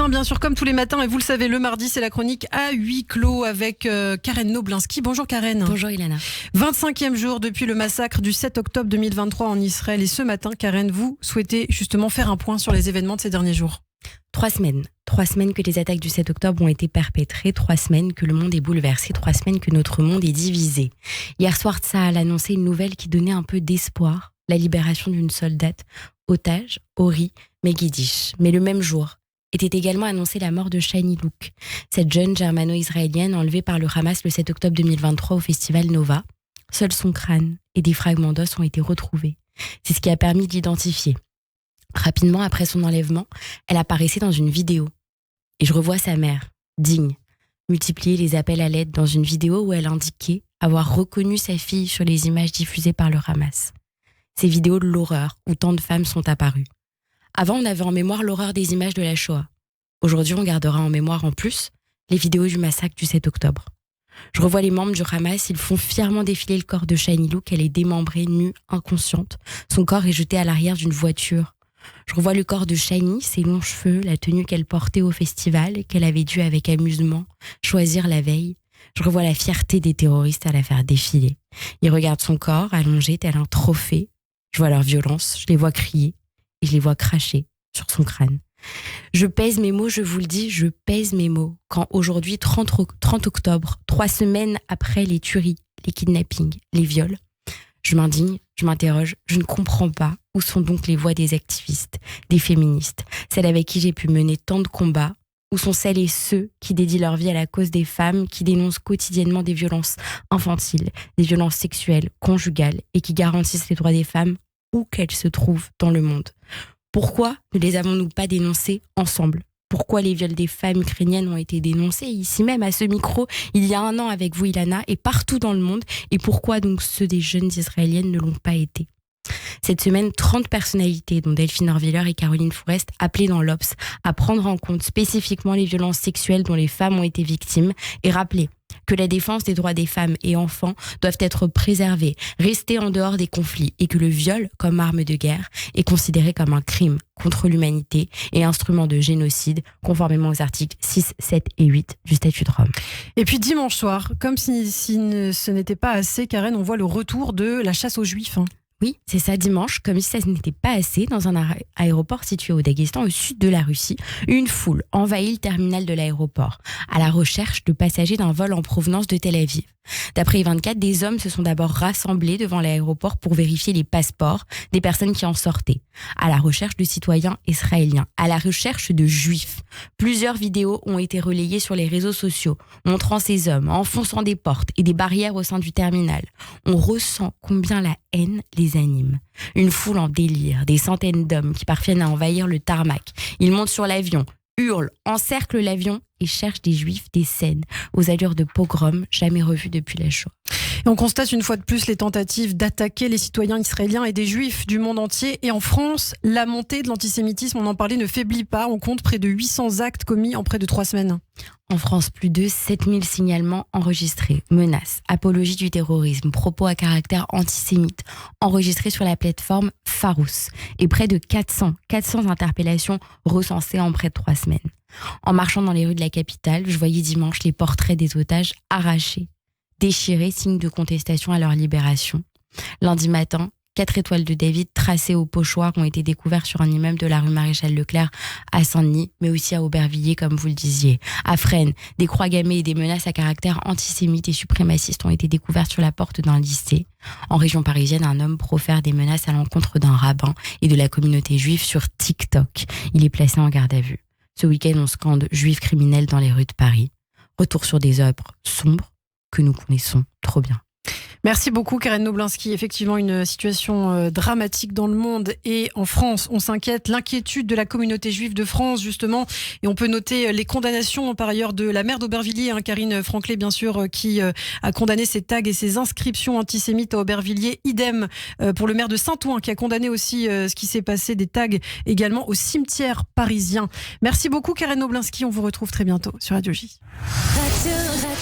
matin, bien sûr, comme tous les matins, et vous le savez, le mardi, c'est la chronique à huis clos avec Karen Noblinski. Bonjour Karen. Bonjour Ilana. 25e jour depuis le massacre du 7 octobre 2023 en Israël. Et ce matin, Karen, vous souhaitez justement faire un point sur les événements de ces derniers jours. 3 semaines. 3 semaines que les attaques du 7 octobre ont été perpétrées. 3 semaines que le monde est bouleversé. 3 semaines que notre monde est divisé. Hier soir, Tsahal a annoncé une nouvelle qui donnait un peu d'espoir. La libération d'une soldate, otage, Ori Megidish. Mais le même jour, était également annoncée la mort de Shani Louk, cette jeune germano-israélienne enlevée par le Hamas le 7 octobre 2023 au festival Nova. Seul son crâne et des fragments d'os ont été retrouvés. C'est ce qui a permis de l'identifier. Rapidement après son enlèvement, elle apparaissait dans une vidéo. Et je revois sa mère, digne, multiplier les appels à l'aide dans une vidéo où elle indiquait avoir reconnu sa fille sur les images diffusées par le Hamas. Ces vidéos de l'horreur où tant de femmes sont apparues. Avant, on avait en mémoire l'horreur des images de la Shoah. Aujourd'hui, on gardera en mémoire en plus les vidéos du massacre du 7 octobre. Je revois les membres du Hamas, ils font fièrement défiler le corps de Shani Louk, elle est démembrée, nue, inconsciente. Son corps est jeté à l'arrière d'une voiture. Je revois le corps de Shani, ses longs cheveux, la tenue qu'elle portait au festival et qu'elle avait dû avec amusement choisir la veille. Je revois la fierté des terroristes à la faire défiler. Ils regardent son corps, allongé tel un trophée. Je vois leur violence, je les vois crier et je les vois cracher sur son crâne. Je pèse mes mots, je vous le dis, je pèse mes mots. Quand aujourd'hui, 30 octobre, 3 semaines après les tueries, les kidnappings, les viols, je m'indigne, je m'interroge, je ne comprends pas où sont donc les voix des activistes, des féministes, celles avec qui j'ai pu mener tant de combats, où sont celles et ceux qui dédient leur vie à la cause des femmes, qui dénoncent quotidiennement des violences infantiles, des violences sexuelles, conjugales et qui garantissent les droits des femmes où qu'elles se trouvent dans le monde. Pourquoi ne les avons-nous pas dénoncés ensemble ? Pourquoi les viols des femmes ukrainiennes ont été dénoncés ici même à ce micro il y a 1 an avec vous Ilana et partout dans le monde ? Et pourquoi donc ceux des jeunes israéliennes ne l'ont pas été ? Cette semaine, 30 personnalités, dont Delphine Orviller et Caroline Fourest, appelaient dans l'Obs à prendre en compte spécifiquement les violences sexuelles dont les femmes ont été victimes et rappeler que la défense des droits des femmes et enfants doivent être préservés, rester en dehors des conflits et que le viol, comme arme de guerre, est considéré comme un crime contre l'humanité et instrument de génocide, conformément aux articles 6, 7 et 8 du statut de Rome. Et puis dimanche soir, comme si ce n'était pas assez, Karen, on voit le retour de la chasse aux juifs. Oui, c'est ça, dimanche, comme si ça n'était pas assez, dans un aéroport situé au Daghestan, au sud de la Russie, une foule envahit le terminal de l'aéroport, à la recherche de passagers d'un vol en provenance de Tel Aviv. D'après i24, des hommes se sont d'abord rassemblés devant l'aéroport pour vérifier les passeports des personnes qui en sortaient, à la recherche de citoyens israéliens, à la recherche de juifs. Plusieurs vidéos ont été relayées sur les réseaux sociaux, montrant ces hommes enfonçant des portes et des barrières au sein du terminal. On ressent combien la haine les anime. Une foule en délire, des centaines d'hommes qui parviennent à envahir le tarmac. Ils montent sur l'avion, hurlent, encerclent l'avion et cherchent des juifs, des scènes aux allures de pogrom jamais revues depuis la Shoah. Et on constate une fois de plus les tentatives d'attaquer les citoyens israéliens et des juifs du monde entier. Et en France, la montée de l'antisémitisme, on en parlait, ne faiblit pas. On compte près de 800 actes commis en près de 3 semaines. En France, plus de 7000 signalements enregistrés, menaces, apologie du terrorisme, propos à caractère antisémite, enregistrés sur la plateforme Farous. Et près de 400 interpellations recensées en près de 3 semaines. En marchant dans les rues de la capitale, je voyais dimanche les portraits des otages arrachés, déchirés, signe de contestation à leur libération. Lundi matin, 4 étoiles de David tracées au pochoir ont été découvertes sur un immeuble de la rue Maréchal Leclerc à Saint-Denis, mais aussi à Aubervilliers, comme vous le disiez. À Fresnes, des croix gammées et des menaces à caractère antisémite et suprémaciste ont été découvertes sur la porte d'un lycée. En région parisienne, un homme profère des menaces à l'encontre d'un rabbin et de la communauté juive sur TikTok. Il est placé en garde à vue. Ce week-end, on scande « Juifs criminels » dans les rues de Paris. Retour sur des œuvres sombres que nous connaissons trop bien. Merci beaucoup Karen Noblinski. Effectivement, une situation dramatique dans le monde et en France. On s'inquiète, l'inquiétude de la communauté juive de France justement. Et on peut noter les condamnations par ailleurs de la maire d'Aubervilliers, Karine Francklet bien sûr, qui a condamné ces tags et ces inscriptions antisémites à Aubervilliers. Idem pour le maire de Saint-Ouen qui a condamné aussi ce qui s'est passé, des tags également au cimetière parisien. Merci beaucoup Karen Noblinski. On vous retrouve très bientôt sur Radio J.